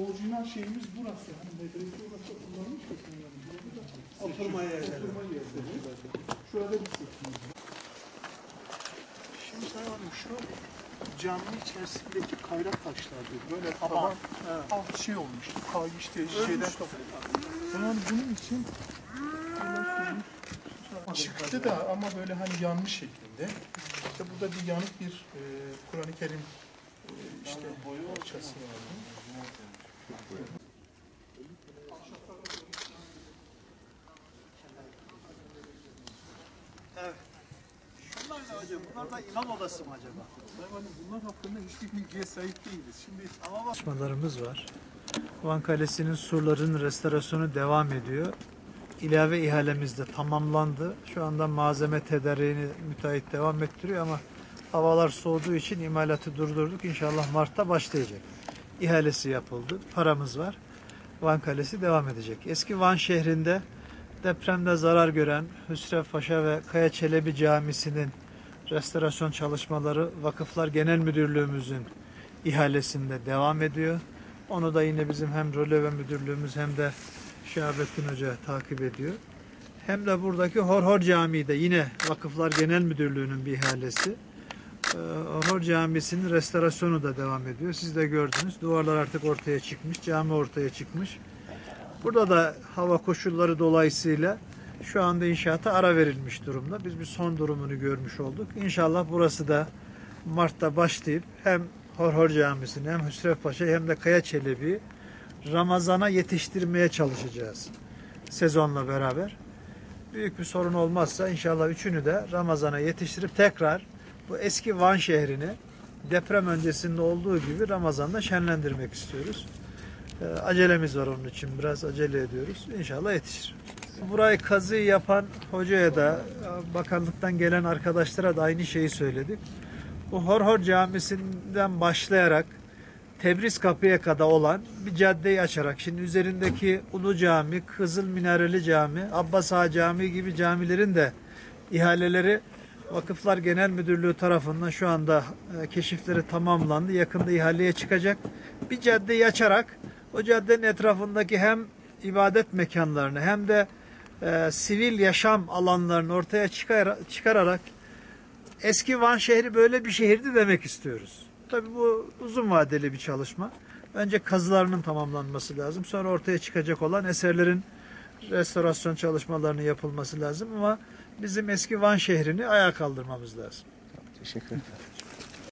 orijinal şeyimiz burası. Hani medrese orası kullanmış ya sen yani. Burada da Oturma yerleri. Oturma yerleri. Şöyle bir seçimiz var. Şimdi Sayın Hanım şu cami içerisindeki kayrak taşlardı. Böyle taban alt şey olmuştu. Kayıştı şeyden. Bunun için çıktı da ama böyle hani yanmış şeklinde. İşte burada bir yanık bir Kur'an-ı Kerim işte parçası vardı. Evet. Şunlar ne hocam? Bunlar da imam odası mı acaba? Bunlar hakkında hiçbir bilgiye sahip değiliz. Şimdi Çalışmalarımız var. Van Kalesi'nin surlarının restorasyonu devam ediyor. İlave ihalemiz de tamamlandı. Şu anda malzeme tedariğini müteahhit devam ettiriyor ama havalar soğuduğu için imalatı durdurduk. İnşallah Mart'ta başlayacak. İhalesi yapıldı. Paramız var. Van Kalesi devam edecek. Eski Van şehrinde depremde zarar gören Hüsrev Paşa ve Kaya Çelebi Camisi'nin restorasyon çalışmaları Vakıflar Genel Müdürlüğümüzün ihalesinde devam ediyor. Onu da yine bizim hem röleve müdürlüğümüz hem de Şahabettin Hoca takip ediyor. Hem de buradaki Horhor Camii de yine Vakıflar Genel Müdürlüğü'nün bir ihalesi. Horhor Camisi'nin restorasyonu da devam ediyor. Siz de gördünüz. Duvarlar artık ortaya çıkmış. Cami ortaya çıkmış. Burada da hava koşulları dolayısıyla şu anda inşaata ara verilmiş durumda. Biz bir son durumunu görmüş olduk. İnşallah burası da Mart'ta başlayıp hem Horhor Camisi'ni hem Hüsrev Paşa hem de Kaya Çelebi'yi Ramazan'a yetiştirmeye çalışacağız. Sezonla beraber. Büyük bir sorun olmazsa inşallah üçünü de Ramazan'a yetiştirip tekrar bu eski Van şehrini deprem öncesinde olduğu gibi Ramazan'da şenlendirmek istiyoruz. Acelemiz var onun için. Biraz acele ediyoruz. İnşallah yetişir. Burayı kazı yapan hocaya da bakanlıktan gelen arkadaşlara da aynı şeyi söyledik. Bu Horhor Camisi'nden başlayarak Tebriz Kapı'ya kadar olan bir caddeyi açarak şimdi üzerindeki Ulu Cami, Kızıl Minareli Cami, Abbas Ağa Camii gibi camilerin de ihaleleri Vakıflar Genel Müdürlüğü tarafından şu anda keşifleri tamamlandı. Yakında ihaleye çıkacak. Bir caddeyi açarak o caddenin etrafındaki hem ibadet mekanlarını hem de sivil yaşam alanlarını ortaya çıkararak eski Van şehri böyle bir şehirdi demek istiyoruz. Tabii bu uzun vadeli bir çalışma. Önce kazılarının tamamlanması lazım. Sonra ortaya çıkacak olan eserlerin restorasyon çalışmalarının yapılması lazım ama bizim eski Van şehrini ayağa kaldırmamız lazım. Teşekkür ederim.